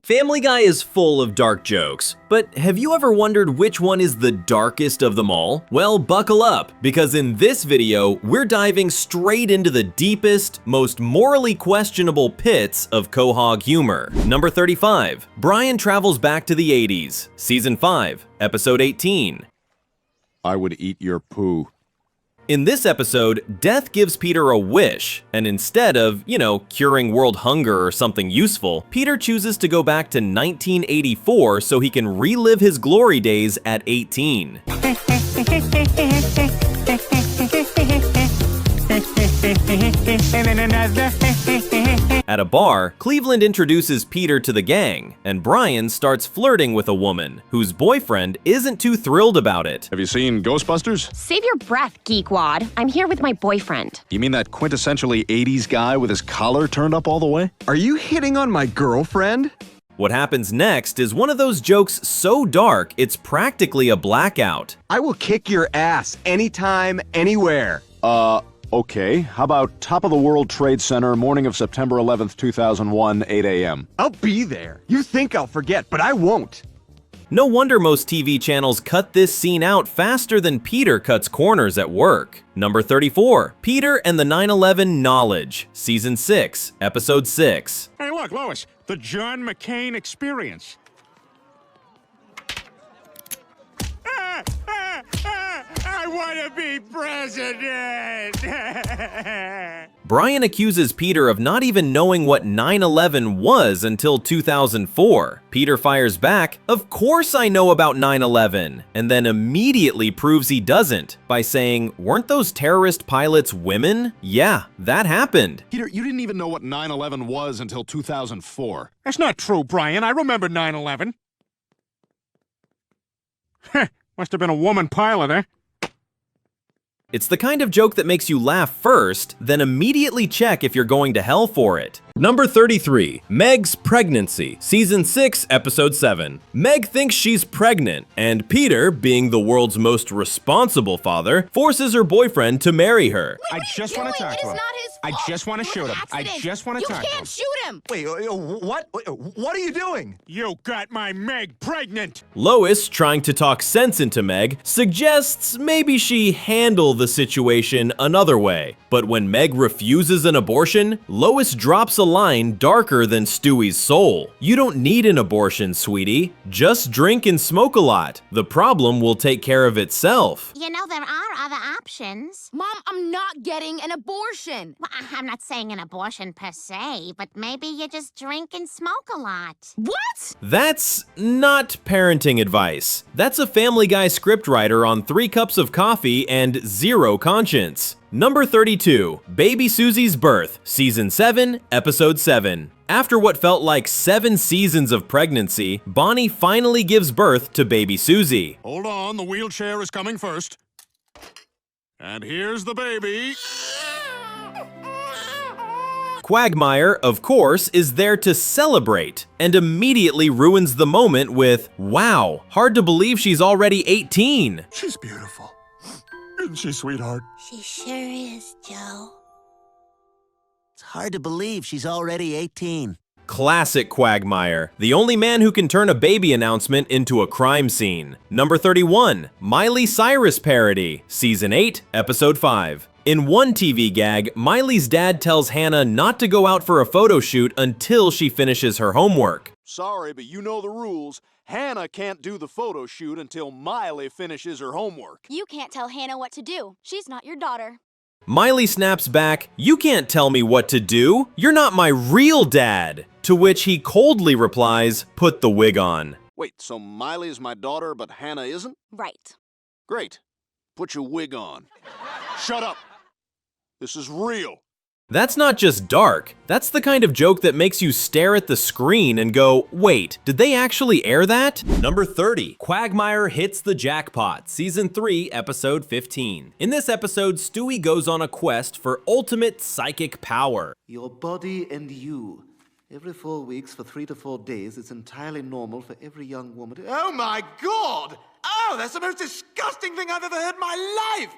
Family Guy is full of dark jokes, but have you ever wondered which one is the darkest of them all? Well, buckle up, because in this video, we're diving straight into the deepest, most morally questionable pits of Quahog humor. Number 35, Brian travels back to the 80s, Season 5, Episode 18. I would eat your poo. In this episode, Death gives Peter a wish, and instead of, curing world hunger or something useful, Peter chooses to go back to 1984 so he can relive his glory days at 18. At a bar, Cleveland introduces Peter to the gang, and Brian starts flirting with a woman, whose boyfriend isn't too thrilled about it. Have you seen Ghostbusters? Save your breath, geekwad. I'm here with my boyfriend. You mean that quintessentially 80s guy with his collar turned up all the way? Are you hitting on my girlfriend? What happens next is one of those jokes so dark, it's practically a blackout. I will kick your ass anytime, anywhere. Okay. How about top of the World Trade Center, morning of September 11th, 2001, 8 a.m.? I'll be there. You think I'll forget, but I won't. No wonder most TV channels cut this scene out faster than Peter cuts corners at work. Number 34, Peter and the 9/11 Knowledge, Season 6, Episode 6. Hey, look, Lois, the John McCain Experience. I want to be president! Brian accuses Peter of not even knowing what 9/11 was until 2004. Peter fires back, "Of course I know about 9/11," and then immediately proves he doesn't by saying, "Weren't those terrorist pilots women? Yeah, that happened." Peter, you didn't even know what 9/11 was until 2004. That's not true, Brian. I remember 9/11. Heh, must have been a woman pilot, eh? It's the kind of joke that makes you laugh first, then immediately check if you're going to hell for it. Number 33, Meg's Pregnancy, Season 6, Episode 7. Meg thinks she's pregnant, and Peter, being the world's most responsible father, forces her boyfriend to marry her. I just want to talk to him. I just want to shoot him. I just want to talk to him. You can't shoot him! Wait, what? What are you doing? You got my Meg pregnant! Lois, trying to talk sense into Meg, suggests maybe she handle the situation another way. But when Meg refuses an abortion, Lois drops a line darker than Stewie's soul. "You don't need an abortion, sweetie. Just drink and smoke a lot. The problem will take care of itself." You know, there are other options. Mom, I'm not getting an abortion. Well, I'm not saying an abortion per se, but maybe you just drink and smoke a lot. What? That's not parenting advice. That's a Family Guy scriptwriter on 3 cups of coffee and 0 conscience. Number 32, Baby Susie's Birth, Season 7, Episode 7. After what felt like 7 seasons of pregnancy, Bonnie finally gives birth to baby Susie. Hold on, the wheelchair is coming first. And here's the baby. Quagmire, of course, is there to celebrate, and immediately ruins the moment with, "Wow, hard to believe she's already 18. She's beautiful. Isn't she, sweetheart? She sure is, Joe. It's hard to believe she's already 18. Classic Quagmire, the only man who can turn a baby announcement into a crime scene. Number 31, Miley Cyrus Parody, Season 8, Episode 5. In one TV gag, Miley's dad tells Hannah not to go out for a photo shoot until she finishes her homework. Sorry, but you know the rules. Hannah can't do the photo shoot until Miley finishes her homework. You can't tell Hannah what to do. She's not your daughter. Miley snaps back, "You can't tell me what to do. You're not my real dad." To which he coldly replies, "Put the wig on." Wait, so Miley's my daughter, but Hannah isn't? Right. Great. Put your wig on. Shut up. This is real. That's not just dark, that's the kind of joke that makes you stare at the screen and go, "Wait, did they actually air that?" Number 30, Quagmire Hits the Jackpot, Season 3, Episode 15. In this episode, Stewie goes on a quest for ultimate psychic power. Your body and you. Every 4 weeks for 3 to 4 days, it's entirely normal for every young woman to... Oh my God! Oh, that's the most disgusting thing I've ever heard in my life!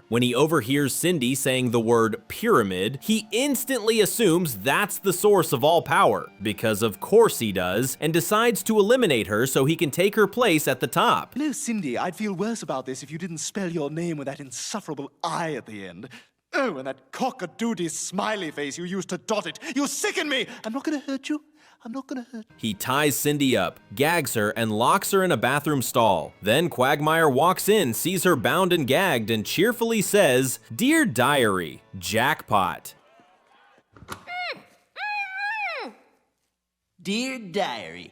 When he overhears Cindy saying the word pyramid, he instantly assumes that's the source of all power, because of course he does, and decides to eliminate her so he can take her place at the top. Hello, Cindy. I'd feel worse about this if you didn't spell your name with that insufferable I at the end. Oh, and that cock-a-doodle smiley face you used to dot it. You sicken me! I'm not gonna hurt you. I'm not gonna hurt you. He ties Cindy up, gags her, and locks her in a bathroom stall. Then Quagmire walks in, sees her bound and gagged, and cheerfully says, "Dear Diary, jackpot." Dear Diary,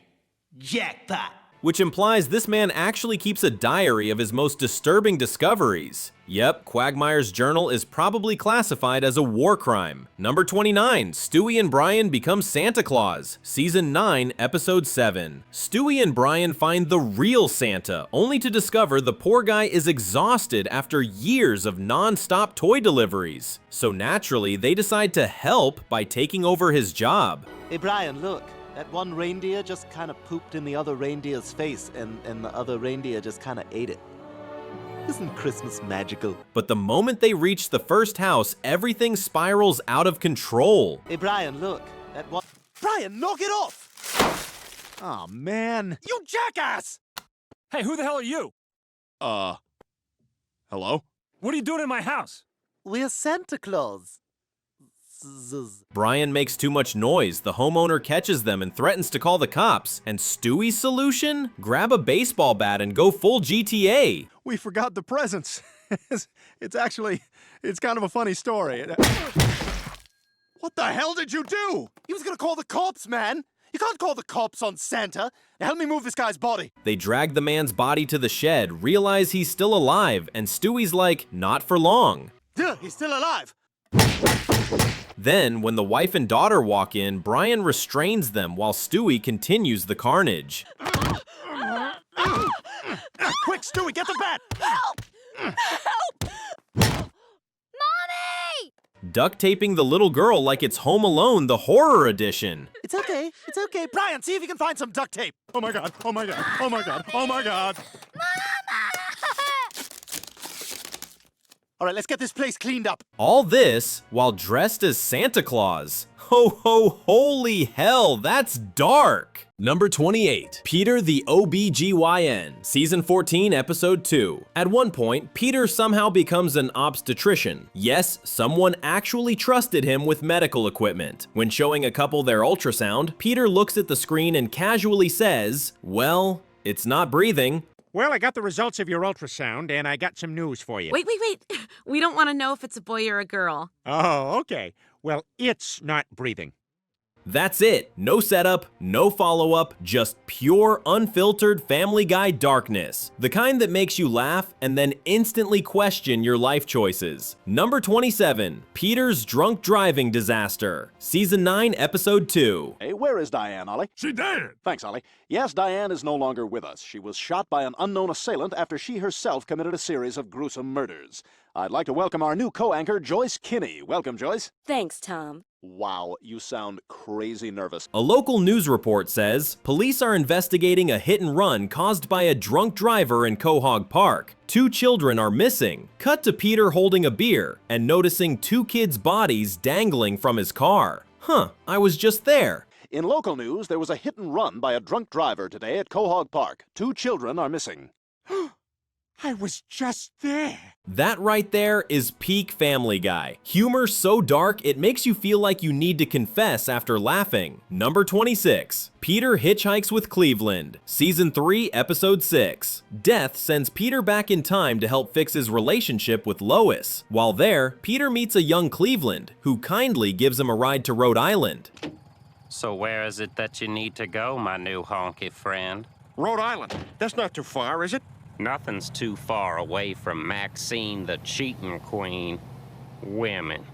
jackpot. Which implies this man actually keeps a diary of his most disturbing discoveries. Yep, Quagmire's journal is probably classified as a war crime. Number 29, Stewie and Brian become Santa Claus. Season 9, Episode 7. Stewie and Brian find the real Santa, only to discover the poor guy is exhausted after years of non-stop toy deliveries. So naturally, they decide to help by taking over his job. Hey, Brian, look. That one reindeer just kind of pooped in the other reindeer's face, and the other reindeer just kind of ate it. Isn't Christmas magical? But the moment they reach the first house, everything spirals out of control. Hey, Brian, look. That one... Brian, knock it off! Aw, man. You jackass! Hey, who the hell are you? Hello? What are you doing in my house? We're Santa Claus. Brian makes too much noise, the homeowner catches them and threatens to call the cops. And Stewie's solution? Grab a baseball bat and go full GTA. We forgot the presents. It's kind of a funny story. What the hell did you do? He was gonna call the cops, man. You can't call the cops on Santa. Now help me move this guy's body. They drag the man's body to the shed, realize he's still alive, and Stewie's like, not for long. Duh, he's still alive. Then, when the wife and daughter walk in, Brian restrains them while Stewie continues the carnage. Quick, Stewie, get the bat! Help! Help! Mommy! Duct taping the little girl like it's Home Alone, the horror edition. It's okay. It's okay. Brian, see if you can find some duct tape. Oh my god, oh my god, oh my god, oh my god. All right, let's get this place cleaned up. All this while dressed as Santa Claus. Ho ho, holy hell, that's dark! Number 28, Peter the OBGYN, Season 14, Episode 2. At one point, Peter somehow becomes an obstetrician. Yes, someone actually trusted him with medical equipment. When showing a couple their ultrasound, Peter looks at the screen and casually says, "Well, it's not breathing." Well, I got the results of your ultrasound, and I got some news for you. Wait. We don't want to know if it's a boy or a girl. Oh, okay. Well, it's not breathing. That's it. No setup, no follow-up, just pure, unfiltered Family Guy darkness. The kind that makes you laugh and then instantly question your life choices. Number 27, Peter's drunk driving disaster. Season 9, Episode 2. Hey, where is Diane, Ollie? She dead! Thanks, Ollie. Yes, Diane is no longer with us. She was shot by an unknown assailant after she herself committed a series of gruesome murders. I'd like to welcome our new co-anchor, Joyce Kinney. Welcome, Joyce. Thanks, Tom. Wow, you sound crazy nervous. A local news report says police are investigating a hit and run caused by a drunk driver in Quahog Park. 2 children are missing. Cut to Peter holding a beer and noticing 2 kids' bodies dangling from his car. Huh, I was just there. In local news, there was a hit and run by a drunk driver today at Quahog Park. 2 children are missing. I was just there. That right there is peak Family Guy. Humor so dark it makes you feel like you need to confess after laughing. Number 26, Peter hitchhikes with Cleveland. Season 3, Episode 6. Death sends Peter back in time to help fix his relationship with Lois. While there, Peter meets a young Cleveland, who kindly gives him a ride to Rhode Island. So where is it that you need to go, my new honky friend? Rhode Island. That's not too far, is it? Nothing's too far away from Maxine the cheating queen. Women.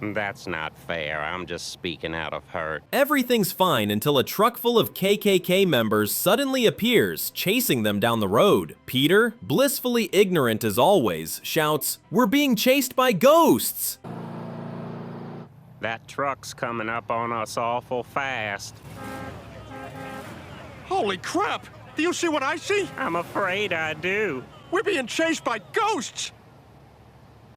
That's not fair. I'm just speaking out of hurt. Everything's fine until a truck full of KKK members suddenly appears, chasing them down the road. Peter, blissfully ignorant as always, shouts, "We're being chased by ghosts!" That truck's coming up on us awful fast. Holy crap! Do you see what I see? I'm afraid I do. We're being chased by ghosts!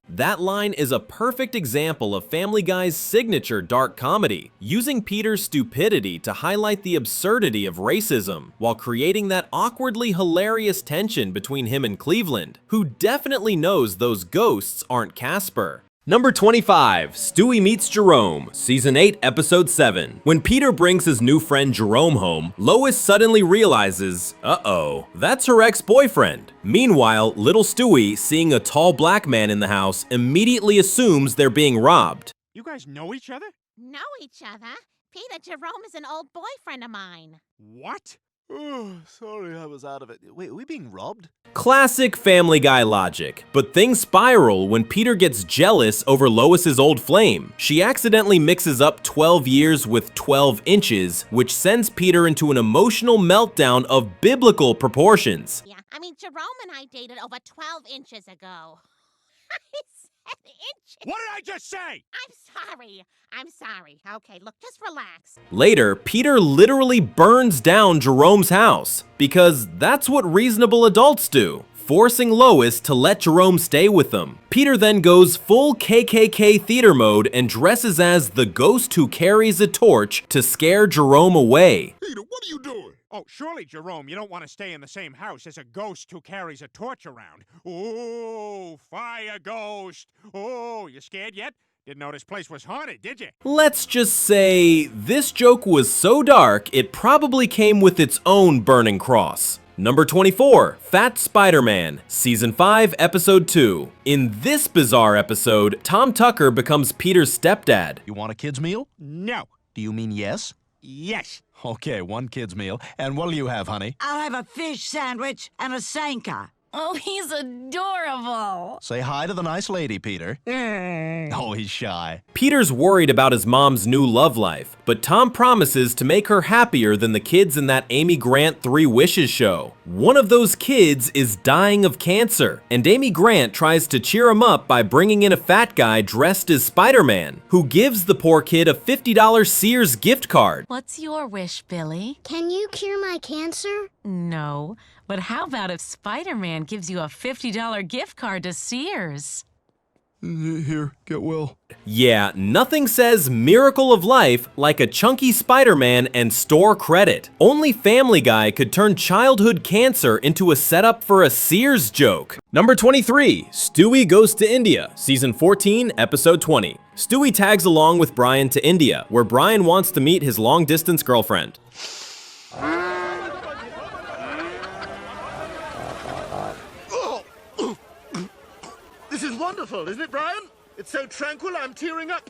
That line is a perfect example of Family Guy's signature dark comedy, using Peter's stupidity to highlight the absurdity of racism, while creating that awkwardly hilarious tension between him and Cleveland, who definitely knows those ghosts aren't Casper. Number 25, Stewie Meets Jerome, Season 8, Episode 7. When Peter brings his new friend Jerome home, Lois suddenly realizes, uh-oh, that's her ex-boyfriend. Meanwhile, little Stewie, seeing a tall black man in the house, immediately assumes they're being robbed. You guys know each other? Know each other? Peter, Jerome is an old boyfriend of mine. What? Oh, sorry, I was out of it. Wait, are we being robbed? Classic Family Guy logic, but things spiral when Peter gets jealous over Lois's old flame. She accidentally mixes up 12 years with 12 inches, which sends Peter into an emotional meltdown of biblical proportions. Yeah, I mean, Jerome and I dated over 12 inches ago. I said inches. What did I just say? I'm sorry. Okay, look, just relax. Later, Peter literally burns down Jerome's house, because that's what reasonable adults do, forcing Lois to let Jerome stay with them. Peter then goes full KKK theater mode and dresses as the ghost who carries a torch to scare Jerome away. Peter, what are you doing? Oh, surely, Jerome, you don't want to stay in the same house as a ghost who carries a torch around. Oh, fire ghost. Oh, you scared yet? Didn't know this place was haunted, did you? Let's just say this joke was so dark it probably came with its own burning cross. Number 24, Fat Spider-Man, Season 5, Episode 2. In this bizarre episode, Tom Tucker becomes Peter's stepdad. You want a kid's meal? No. Do you mean yes? Yes. Okay, one kid's meal. And what'll you have, honey? I'll have a fish sandwich and a Sanka. Oh, he's adorable. Say hi to the nice lady, Peter. Oh, he's shy. Peter's worried about his mom's new love life, but Tom promises to make her happier than the kids in that Amy Grant 3 Wishes show. One of those kids is dying of cancer, and Amy Grant tries to cheer him up by bringing in a fat guy dressed as Spider-Man, who gives the poor kid a $50 Sears gift card. What's your wish, Billy? Can you cure my cancer? No, but how about if Spider-Man gives you a $50 gift card to Sears? Here, get well. Yeah, nothing says miracle of life like a chunky Spider-Man and store credit. Only Family Guy could turn childhood cancer into a setup for a Sears joke. Number 23, Stewie Goes to India, Season 14, Episode 20. Stewie tags along with Brian to India, where Brian wants to meet his long-distance girlfriend. This is wonderful, isn't it, Brian? It's so tranquil, I'm tearing up.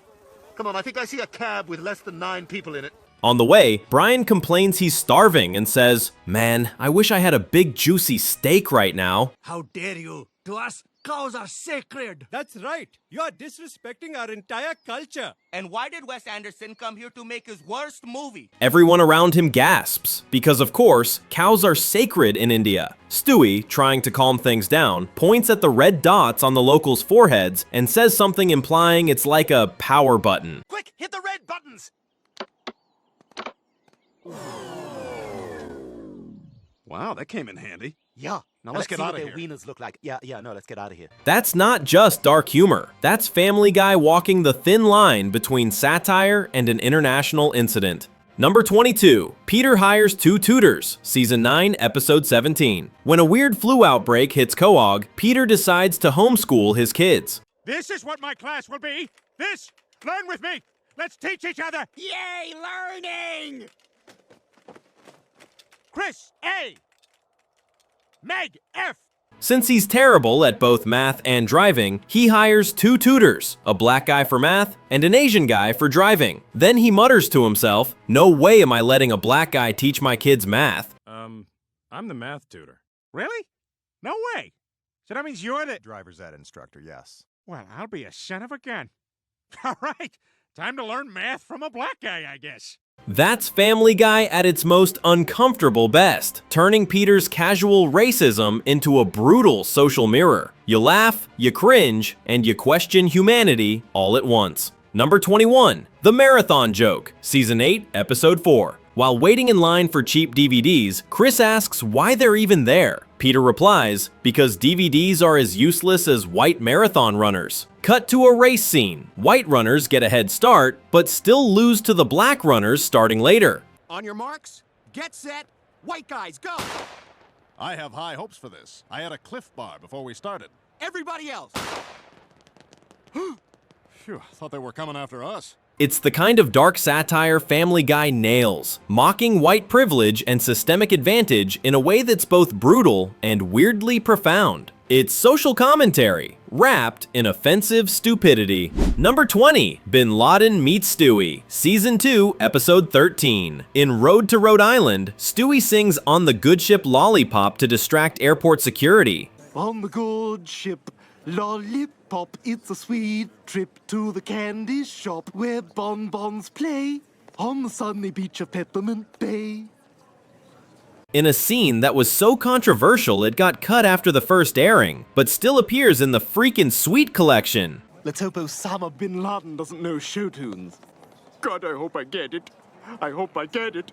Come on, I think I see a cab with less than 9 people in it. On the way, Brian complains he's starving and says, "Man, I wish I had a big juicy steak right now." How dare you? To us, cows are sacred. That's right. You are disrespecting our entire culture. And why did Wes Anderson come here to make his worst movie? Everyone around him gasps, because of course, cows are sacred in India. Stewie, trying to calm things down, points at the red dots on the locals' foreheads and says something implying it's like a power button. Quick, hit the red buttons! Wow, that came in handy. Yeah. Now let's get out of here. Wieners look like. Yeah, no, let's get out of here. That's not just dark humor. That's Family Guy walking the thin line between satire and an international incident. Number 22, Peter hires 2 tutors, Season 9, Episode 17. When a weird flu outbreak hits Coag, Peter decides to homeschool his kids. This is what my class will be. This. Learn with me. Let's teach each other. Yay, learning! Chris, A. Meg, F. Since he's terrible at both math and driving, he hires 2 tutors, a black guy for math and an Asian guy for driving. Then he mutters to himself, "No way am I letting a black guy teach my kids math." I'm the math tutor. Really? No way. So that means you're the... Driver's ed instructor, yes. Well, I'll be a son of a gun. All right. Time to learn math from a black guy, I guess. That's Family Guy at its most uncomfortable best, turning Peter's casual racism into a brutal social mirror. You laugh, you cringe, and you question humanity all at once. Number 21, The Marathon Joke, Season 8, Episode 4. While waiting in line for cheap DVDs, Chris asks why they're even there. Peter replies, because DVDs are as useless as white marathon runners. Cut to a race scene. White runners get a head start, but still lose to the black runners starting later. On your marks, get set, white guys, go! I have high hopes for this. I had a Cliff Bar before we started. Everybody else! Phew, thought they were coming after us. It's the kind of dark satire Family Guy nails, mocking white privilege and systemic advantage in a way that's both brutal and weirdly profound. It's social commentary, wrapped in offensive stupidity. Number 20, Bin Laden Meets Stewie, Season 2, Episode 13. In Road to Rhode Island, Stewie sings On the Good Ship Lollipop to distract airport security. On the good ship, lollipop, it's a sweet trip to the candy shop where bonbons play on the sunny beach of Peppermint Bay. In a scene that was so controversial it got cut after the first airing, but still appears in the freakin' Sweet collection. Let's hope Osama bin Laden doesn't know show tunes. God, I hope I get it. I hope I get it.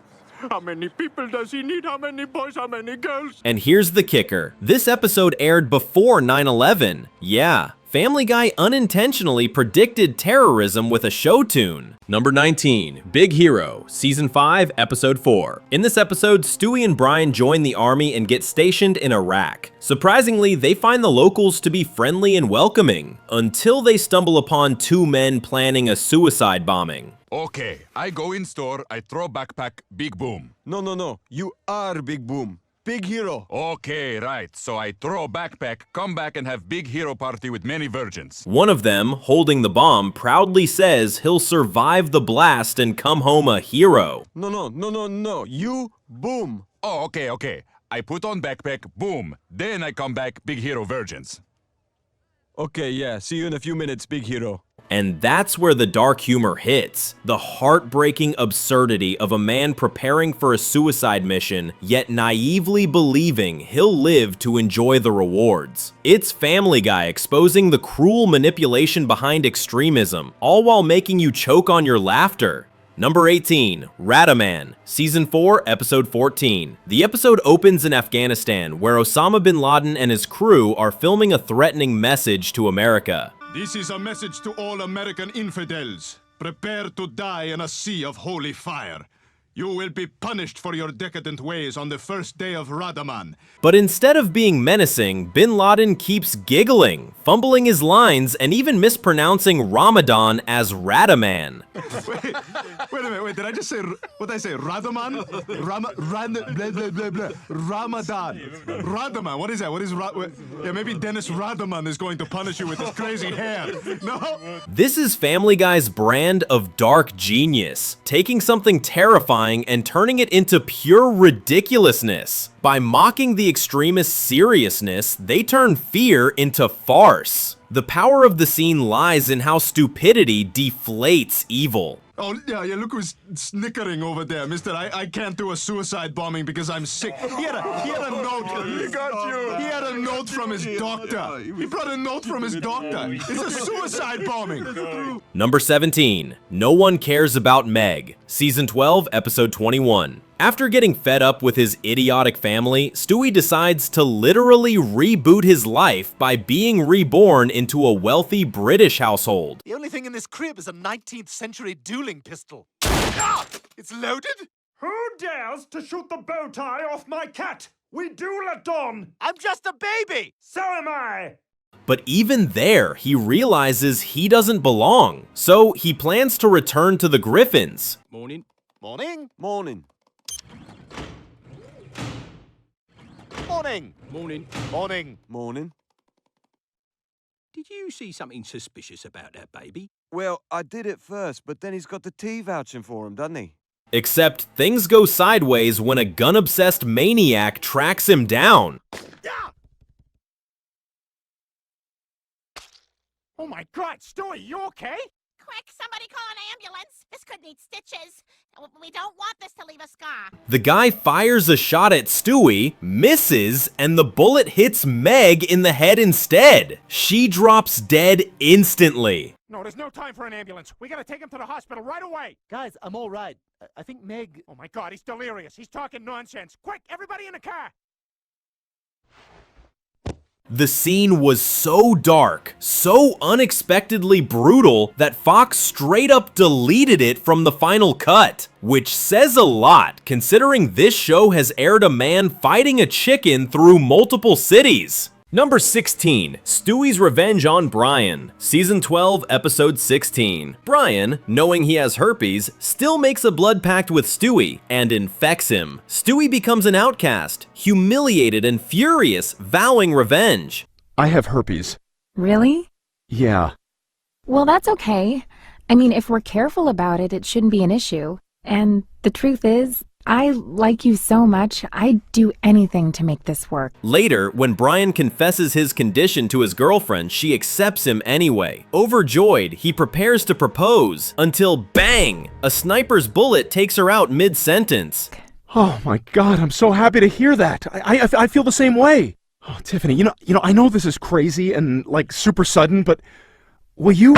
How many people does he need? How many boys? How many girls? And here's the kicker. This episode aired before 9/11. Yeah, Family Guy unintentionally predicted terrorism with a show tune. Number 19, Big Hero, Season 5, Episode 4. In this episode, Stewie and Brian join the army and get stationed in Iraq. Surprisingly, they find the locals to be friendly and welcoming, until they stumble upon two men planning a suicide bombing. Okay, I go in store, I throw backpack, Big Boom. No, you are Big Boom. Big Hero. Okay, right, so I throw backpack, come back and have Big Hero party with many virgins. One of them, holding the bomb, proudly says he'll survive the blast and come home a hero. No, you Boom. Oh, okay. I put on backpack, boom. Then I come back, Big Hero virgins. Okay, yeah, see you in a few minutes, Big Hero. And that's where the dark humor hits. The heartbreaking absurdity of a man preparing for a suicide mission, yet naively believing he'll live to enjoy the rewards. It's Family Guy exposing the cruel manipulation behind extremism, all while making you choke on your laughter. Number 18, Radaman, Season 4, Episode 14. The episode opens in Afghanistan, where Osama bin Laden and his crew are filming a threatening message to America. This is a message to all American infidels. Prepare to die in a sea of holy fire. You will be punished for your decadent ways on the first day of Radaman. But instead of being menacing, bin Laden keeps giggling, fumbling his lines, and even mispronouncing Ramadan as Radaman. Wait a minute, did I just say, what did I say, Radaman? Ramadan. Radaman, what is that? Yeah, maybe Dennis Radaman is going to punish you with his crazy hair. No? This is Family Guy's brand of dark genius, taking something terrifying and turning it into pure ridiculousness. By mocking the extremist seriousness, they turn fear into farce. The power of the scene lies in how stupidity deflates evil. Oh, yeah, look who's snickering over there, mister. I can't do a suicide bombing because I'm sick. He had a note. He got you. He had a note from his doctor. He brought a note from his doctor. It's a suicide bombing. Number 17, No One Cares About Meg, Season 12, Episode 21. After getting fed up with his idiotic family, Stewie decides to literally reboot his life by being reborn into a wealthy British household. The only thing in this crib is a 19th century dueling pistol. Ah! It's loaded? Who dares to shoot the bow tie off my cat? We duel at dawn. I'm just a baby! So am I. But even there, he realizes he doesn't belong, so he plans to return to the Griffins. Morning. Morning? Morning. Morning. Morning. Morning. Morning. Did you see something suspicious about that baby? Well, I did at first, but then he's got the tea vouching for him, doesn't he? Except things go sideways when a gun-obsessed maniac tracks him down. Oh my God, Stewie, you okay? Quick, somebody call an ambulance. This could need stitches. We don't want this to leave a scar. The guy fires a shot at Stewie, misses, and the bullet hits Meg in the head instead. She drops dead instantly. No, there's no time for an ambulance. We gotta take him to the hospital right away. Guys, I'm all right. I think Meg... Oh my God, he's delirious. He's talking nonsense. Quick, everybody in the car. The scene was so dark, so unexpectedly brutal, that Fox straight up deleted it from the final cut. Which says a lot, considering this show has aired a man fighting a chicken through multiple cities. Number 16, Stewie's Revenge on Brian, Season 12, Episode 16. Brian, knowing he has herpes, still makes a blood pact with Stewie and infects him. Stewie becomes an outcast, humiliated and furious, vowing revenge. I have herpes. Really? Yeah. Well, that's okay. I mean, if we're careful about it, it shouldn't be an issue. And the truth is, I like you so much, I'd do anything to make this work. Later, when Brian confesses his condition to his girlfriend, she accepts him anyway. Overjoyed, he prepares to propose, until bang! A sniper's bullet takes her out mid-sentence. Oh my God, I'm so happy to hear that. I feel the same way. Oh, Tiffany, you know, I know this is crazy and like super sudden, but will you...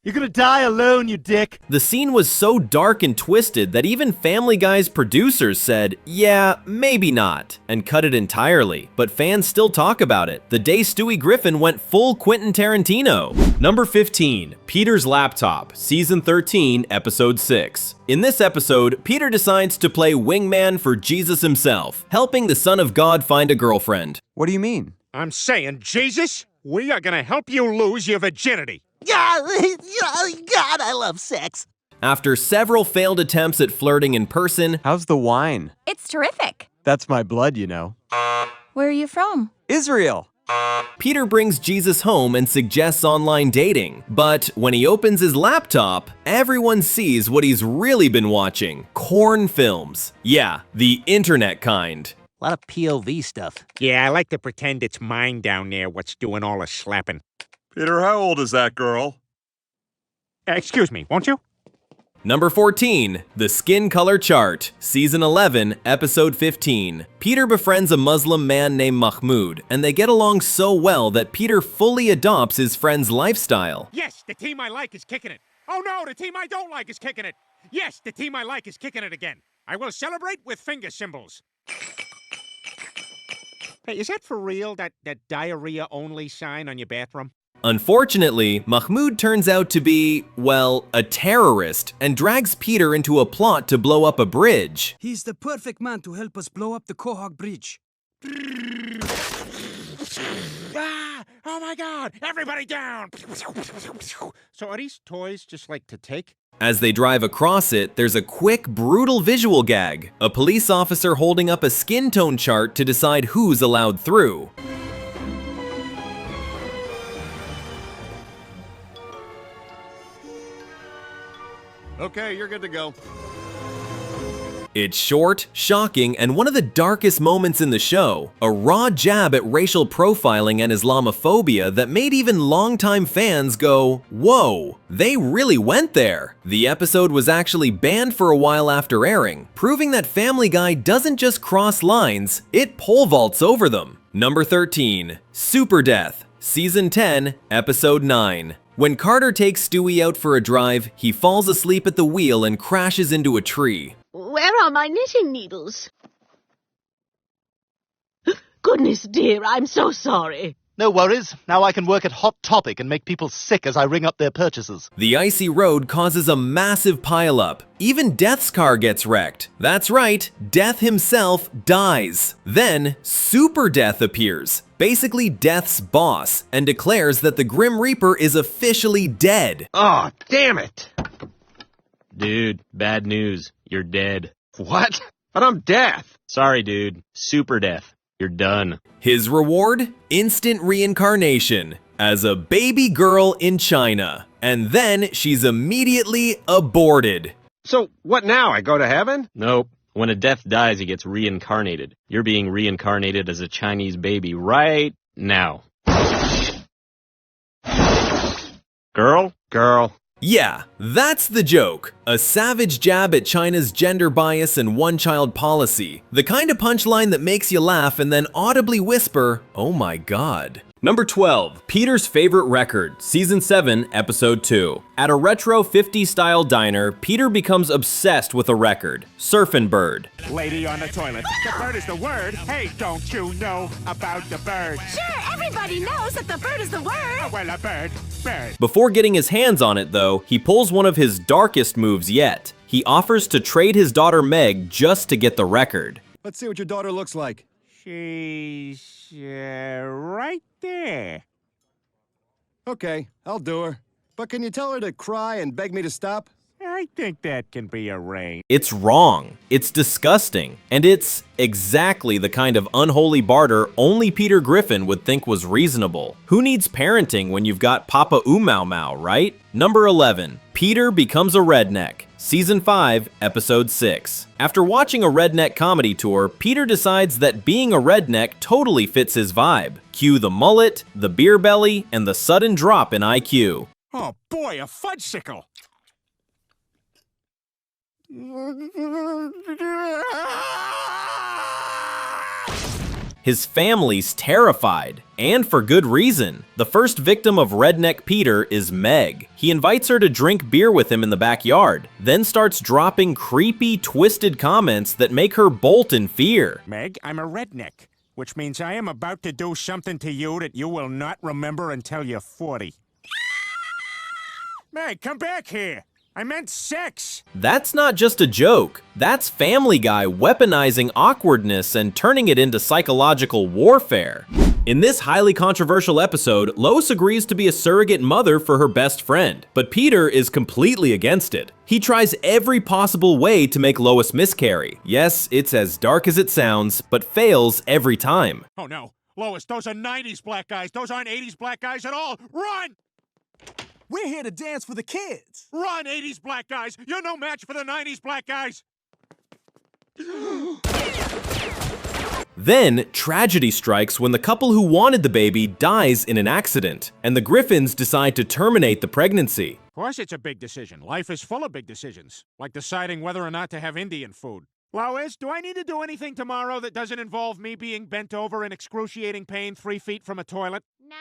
You're gonna die alone, you dick! The scene was so dark and twisted that even Family Guy's producers said, yeah, maybe not, and cut it entirely, but fans still talk about it. The day Stewie Griffin went full Quentin Tarantino. Number 15, Peter's Laptop, Season 13, Episode 6. In this episode, Peter decides to play wingman for Jesus himself, helping the Son of God find a girlfriend. What do you mean? I'm saying, Jesus, we are gonna help you lose your virginity. God, I love sex. After several failed attempts at flirting in person, how's the wine? It's terrific. That's my blood, you know. Where are you from? Israel. Peter brings Jesus home and suggests online dating. But when he opens his laptop, everyone sees what he's really been watching: corn films. Yeah, the internet kind. A lot of POV stuff. Yeah, I like to pretend it's mine down there what's doing all the slapping. Peter, how old is that girl? Excuse me, won't you? Number 14, The Skin Color Chart, Season 11, Episode 15. Peter befriends a Muslim man named Mahmoud, and they get along so well that Peter fully adopts his friend's lifestyle. Yes, the team I like is kicking it. Oh no, the team I don't like is kicking it. Yes, the team I like is kicking it again. I will celebrate with finger symbols. Hey, is that for real, that diarrhea-only sign on your bathroom? Unfortunately, Mahmoud turns out to be, well, a terrorist and drags Peter into a plot to blow up a bridge. He's the perfect man to help us blow up the Quahog Bridge. Ah! Oh my God! Everybody down! So are these toys just like to take? As they drive across it, there's a quick, brutal visual gag. A police officer holding up a skin tone chart to decide who's allowed through. Okay, you're good to go. It's short, shocking, and one of the darkest moments in the show. A raw jab at racial profiling and Islamophobia that made even longtime fans go, whoa, they really went there. The episode was actually banned for a while after airing, proving that Family Guy doesn't just cross lines, it pole vaults over them. Number 13, Super Death, Season 10, Episode 9. When Carter takes Stewie out for a drive, he falls asleep at the wheel and crashes into a tree. Where are my knitting needles? Goodness dear, I'm so sorry. No worries. Now I can work at Hot Topic and make people sick as I ring up their purchases. The icy road causes a massive pileup. Even Death's car gets wrecked. That's right, Death himself dies. Then, Super Death appears, basically Death's boss, and declares that the Grim Reaper is officially dead. Oh, damn it! Dude, bad news. You're dead. What? But I'm Death. Sorry, dude. Super Death. You're done. His reward? Instant reincarnation as a baby girl in China. And then she's immediately aborted. So, what now? I go to heaven? Nope. When a Death dies, he gets reincarnated. You're being reincarnated as a Chinese baby right now. Girl. Yeah, that's the joke. A savage jab at China's gender bias and one-child policy. The kind of punchline that makes you laugh and then audibly whisper, oh my God. Number 12, Peter's Favorite Record, Season 7, Episode 2. At a retro 50s style diner, Peter becomes obsessed with a record, Surfin' Bird. Lady on the toilet. The bird is the word. Hey, don't you know about the bird? Sure, everybody knows that the bird is the word. Oh, well, a bird. Before getting his hands on it, though, he pulls one of his darkest moves yet. He offers to trade his daughter Meg just to get the record. Let's see what your daughter looks like. She's right there. Okay, I'll do her. But can you tell her to cry and beg me to stop? I think that can be arranged. It's wrong, it's disgusting, and it's exactly the kind of unholy barter only Peter Griffin would think was reasonable. Who needs parenting when you've got Papa Oomau Mau, right? Number 11, Peter becomes a redneck. Season 5, Episode 6. After watching a redneck comedy tour, Peter decides that being a redneck totally fits his vibe. Cue the mullet, the beer belly, and the sudden drop in IQ. Oh boy, a fudgesicle! His family's terrified, and for good reason. The first victim of Redneck Peter is Meg. He invites her to drink beer with him in the backyard, then starts dropping creepy, twisted comments that make her bolt in fear. Meg, I'm a redneck, which means I am about to do something to you that you will not remember until you're 40. Meg, come back here! I meant sex! That's not just a joke. That's Family Guy weaponizing awkwardness and turning it into psychological warfare. In this highly controversial episode, Lois agrees to be a surrogate mother for her best friend, but Peter is completely against it. He tries every possible way to make Lois miscarry. Yes, it's as dark as it sounds, but fails every time. Oh no, Lois, those are 90s black guys. Those aren't 80s black guys at all. Run! We're here to dance for the kids. Run, 80s black guys! You're no match for the 90s black guys! Then, tragedy strikes when the couple who wanted the baby dies in an accident, and the Griffins decide to terminate the pregnancy. Of course it's a big decision. Life is full of big decisions, like deciding whether or not to have Indian food. Lois, do I need to do anything tomorrow that doesn't involve me being bent over in excruciating pain 3 feet from a toilet? No.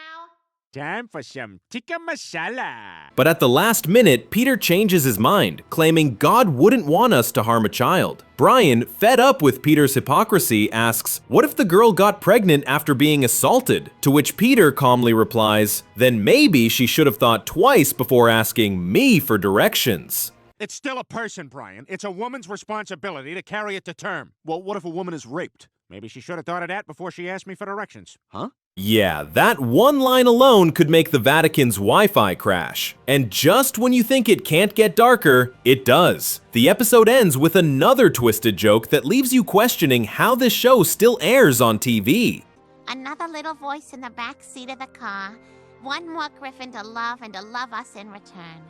Time for some tikka masala. But at the last minute, Peter changes his mind, claiming God wouldn't want us to harm a child. Brian, fed up with Peter's hypocrisy, asks, what if the girl got pregnant after being assaulted? To which Peter calmly replies, then maybe she should have thought twice before asking me for directions. It's still a person, Brian. It's a woman's responsibility to carry it to term. Well, what if a woman is raped? Maybe she should have thought of that before she asked me for directions. Huh? Yeah, that one line alone could make the Vatican's Wi-Fi crash. And just when you think it can't get darker, it does. The episode ends with another twisted joke that leaves you questioning how this show still airs on TV. Another little voice in the back seat of the car. One more Griffin to love and to love us in return.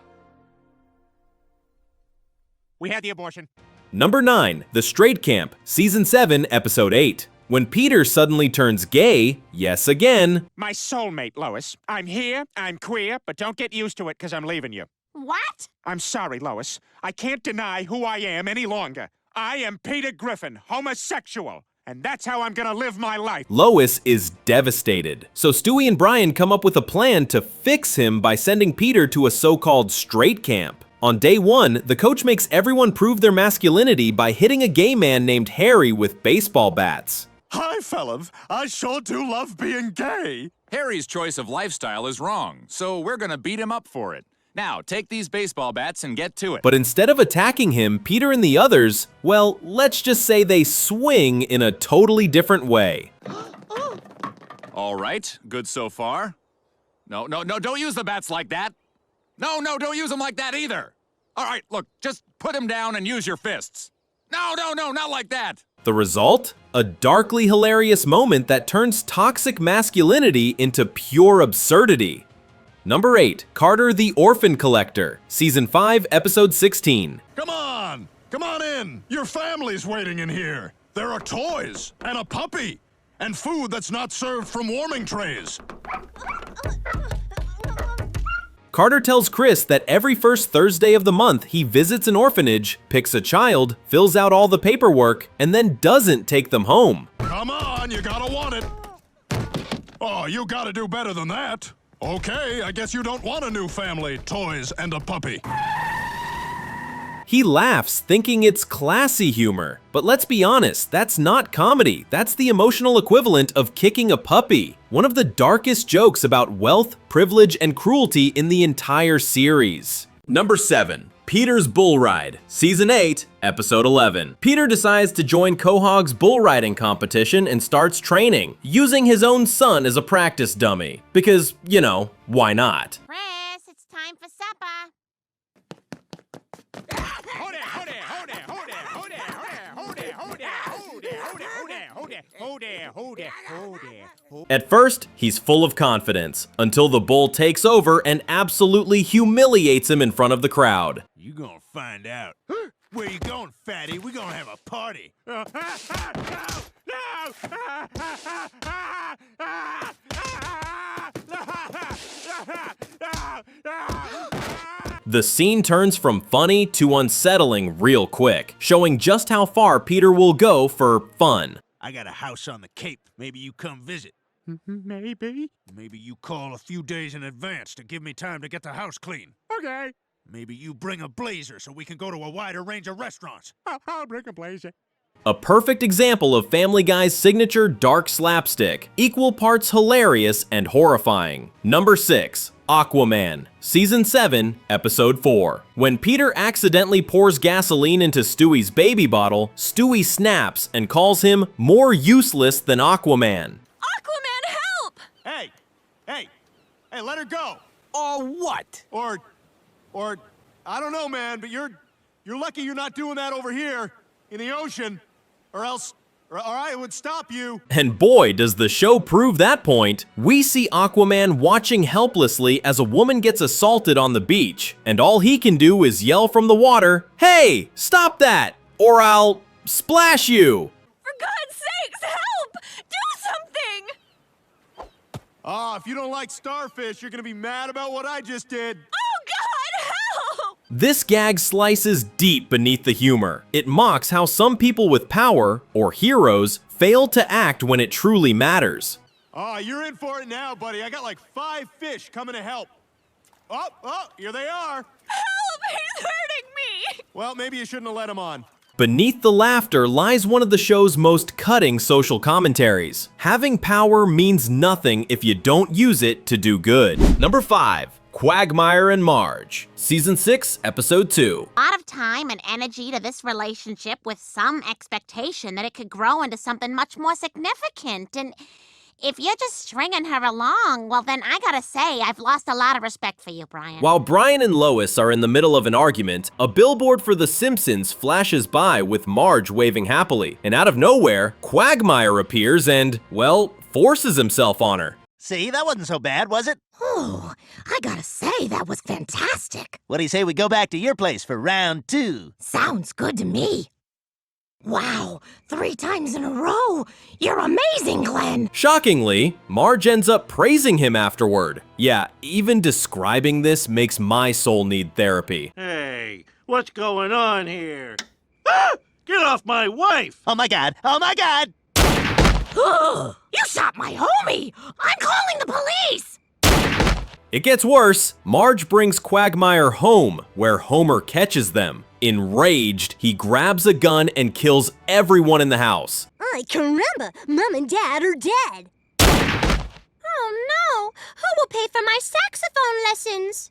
We had the abortion. Number 9, The Straight Camp, Season 7, Episode 8. When Peter suddenly turns gay, yes again. My soulmate, Lois. I'm here, I'm queer, but don't get used to it because I'm leaving you. What? I'm sorry, Lois. I can't deny who I am any longer. I am Peter Griffin, homosexual. And that's how I'm gonna live my life. Lois is devastated. So Stewie and Brian come up with a plan to fix him by sending Peter to a so-called straight camp. On day 1, the coach makes everyone prove their masculinity by hitting a gay man named Harry with baseball bats. Hi, fellas. I sure do love being gay. Harry's choice of lifestyle is wrong, so we're gonna beat him up for it. Now, take these baseball bats and get to it. But instead of attacking him, Peter and the others, well, let's just say they swing in a totally different way. All right, good so far. No, don't use the bats like that. No, don't use them like that either. All right, look, just put him down and use your fists. No, not like that. The result? A darkly hilarious moment that turns toxic masculinity into pure absurdity. Number 8, Carter the Orphan Collector, Season 5, Episode 16. Come on in. Your family's waiting in here. There are toys and a puppy and food that's not served from warming trays. Carter tells Chris that every first Thursday of the month he visits an orphanage, picks a child, fills out all the paperwork, and then doesn't take them home. Come on, you gotta want it. Oh, you gotta do better than that. Okay, I guess you don't want a new family, toys, and a puppy. He laughs, thinking it's classy humor. But let's be honest, that's not comedy. That's the emotional equivalent of kicking a puppy. One of the darkest jokes about wealth, privilege, and cruelty in the entire series. Number 7. Peter's Bull Ride, Season 8, Episode 11. Peter decides to join Quahog's bull riding competition and starts training, using his own son as a practice dummy. Because, you know, why not? Chris, it's time for supper. At first, he's full of confidence, until the bull takes over and absolutely humiliates him in front of the crowd. You gonna find out. Where you going, fatty? We gonna have a party. The scene turns from funny to unsettling real quick, showing just how far Peter will go for fun. I got a house on the Cape. Maybe you come visit. Maybe. Maybe you call a few days in advance to give me time to get the house clean. Okay. Maybe you bring a blazer so we can go to a wider range of restaurants. I'll bring a blazer. A perfect example of Family Guy's signature dark slapstick, equal parts hilarious and horrifying. Number 6. Aquaman, Season 7, Episode 4. When Peter accidentally pours gasoline into Stewie's baby bottle, Stewie snaps and calls him more useless than Aquaman. Aquaman, help! Hey, let her go. Or what? Or, I don't know, man, but you're lucky you're not doing that over here in the ocean, or else I would stop you. And boy, does the show prove that point. We see Aquaman watching helplessly as a woman gets assaulted on the beach, and all he can do is yell from the water, "Hey, stop that, or I'll splash you." For God's sakes, help! Do something! If you don't like starfish, you're gonna be mad about what I just did. Oh God, help! This gag slices deep beneath the humor. It mocks how some people with power, or heroes, fail to act when it truly matters. You're in for it now, buddy. I got like 5 fish coming to help. Oh, here they are. Help! He's hurting me! Well, maybe you shouldn't have let him on. Beneath the laughter lies one of the show's most cutting social commentaries. Having power means nothing if you don't use it to do good. Number 5. Quagmire and Marge, Season 6, Episode 2. A lot of time and energy to this relationship with some expectation that it could grow into something much more significant. And if you're just stringing her along, well then I gotta say, I've lost a lot of respect for you, Brian. While Brian and Lois are in the middle of an argument, a billboard for The Simpsons flashes by with Marge waving happily. And out of nowhere, Quagmire appears and, well, forces himself on her. See, that wasn't so bad, was it? Oh, I gotta say, that was fantastic. What do you say we go back to your place for round 2? Sounds good to me. Wow, 3 times in a row. You're amazing, Glenn. Shockingly, Marge ends up praising him afterward. Yeah, even describing this makes my soul need therapy. Hey, what's going on here? Ah! Get off my wife! Oh my God, oh my God! You shot my homie! I'm calling the police! It gets worse. Marge brings Quagmire home, where Homer catches them. Enraged, he grabs a gun and kills everyone in the house. Ay, caramba! Mom and Dad are dead! Oh no! Who will pay for my saxophone lessons?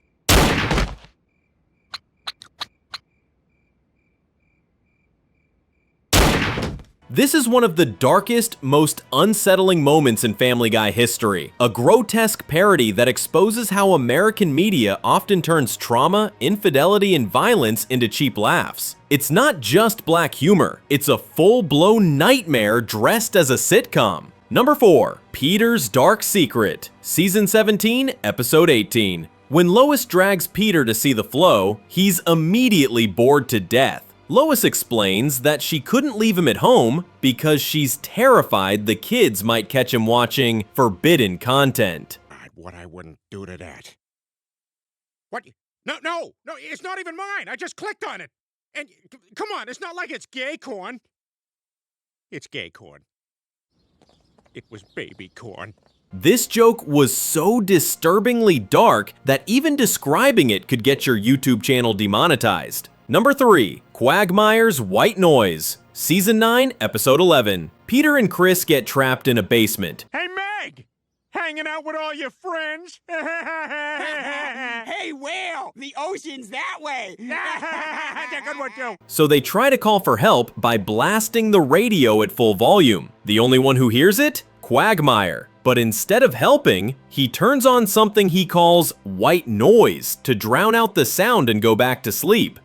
This is one of the darkest, most unsettling moments in Family Guy history. A grotesque parody that exposes how American media often turns trauma, infidelity, and violence into cheap laughs. It's not just black humor, it's a full-blown nightmare dressed as a sitcom. Number 4. Peter's Dark Secret, Season 17, Episode 18. When Lois drags Peter to see the flow, he's immediately bored to death. Lois explains that she couldn't leave him at home because she's terrified the kids might catch him watching forbidden content. What I wouldn't do to that. What? No, it's not even mine. I just clicked on it. And come on, it's not like it's gay corn. It's gay corn. It was baby corn. This joke was so disturbingly dark that even describing it could get your YouTube channel demonetized. Number 3. Quagmire's White Noise. Season 9, Episode 11. Peter and Chris get trapped in a basement. Hey, Meg! Hanging out with all your friends? Hey, Will! The ocean's that way! Good one, too. So they try to call for help by blasting the radio at full volume. The only one who hears it? Quagmire. But instead of helping, he turns on something he calls white noise to drown out the sound and go back to sleep.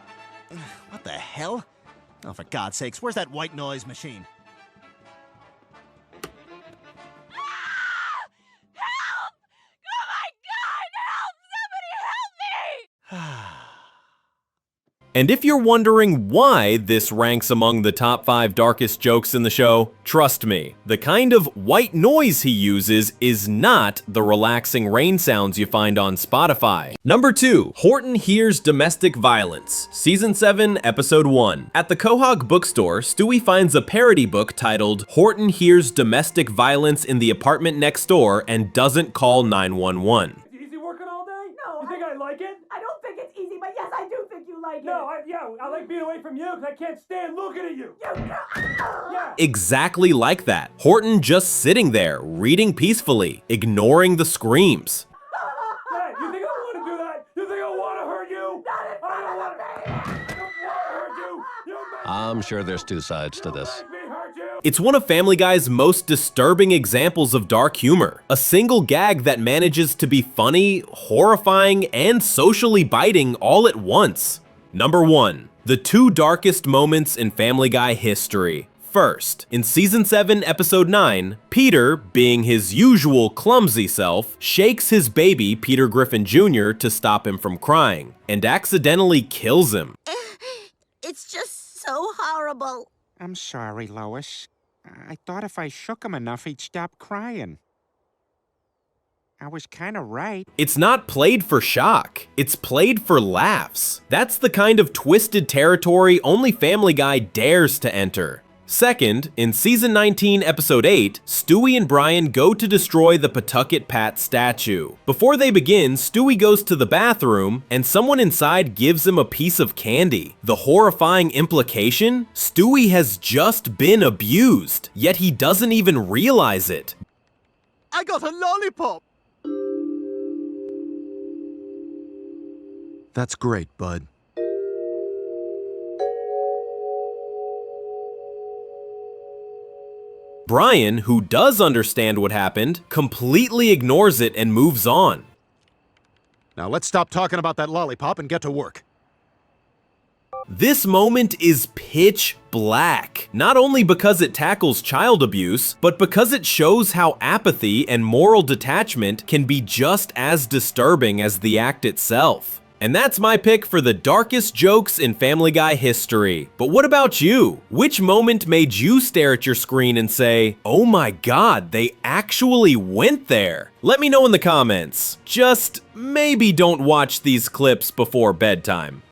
What the hell? Oh, for God's sakes, where's that white noise machine? And if you're wondering why this ranks among the top 5 darkest jokes in the show, trust me, the kind of white noise he uses is not the relaxing rain sounds you find on Spotify. Number 2. Horton Hears Domestic Violence. Season 7, Episode 1. At the Quahog bookstore, Stewie finds a parody book titled Horton Hears Domestic Violence in the Apartment Next Door and Doesn't Call 911. Easy working all day? No. You think I like it? I don't think it's easy, but yes, I do think you like it. No, I like being away from you because I can't stand looking at you. Yeah. Exactly like that. Horton just sitting there, reading peacefully, ignoring the screams. Dad, you think I want to do that? You think I want to hurt you? I don't want to hurt you. I'm sure there's two sides to this. It's one of Family Guy's most disturbing examples of dark humor. A single gag that manages to be funny, horrifying, and socially biting all at once. Number 1. The 2 darkest moments in Family Guy history. First, in Season 7, Episode 9, Peter, being his usual clumsy self, shakes his baby, Peter Griffin Jr., to stop him from crying, and accidentally kills him. It's just so horrible. I'm sorry, Lois. I thought if I shook him enough, he'd stop crying. I was kind of right. It's not played for shock, it's played for laughs. That's the kind of twisted territory only Family Guy dares to enter. Second, in Season 19, Episode 8, Stewie and Brian go to destroy the Pawtucket Pat statue. Before they begin, Stewie goes to the bathroom, and someone inside gives him a piece of candy. The horrifying implication? Stewie has just been abused, yet he doesn't even realize it. I got a lollipop! That's great, bud. Brian, who does understand what happened, completely ignores it and moves on. Now let's stop talking about that lollipop and get to work. This moment is pitch black, not only because it tackles child abuse, but because it shows how apathy and moral detachment can be just as disturbing as the act itself. And that's my pick for the darkest jokes in Family Guy history. But what about you? Which moment made you stare at your screen and say, oh my god, they actually went there? Let me know in the comments. Just maybe don't watch these clips before bedtime.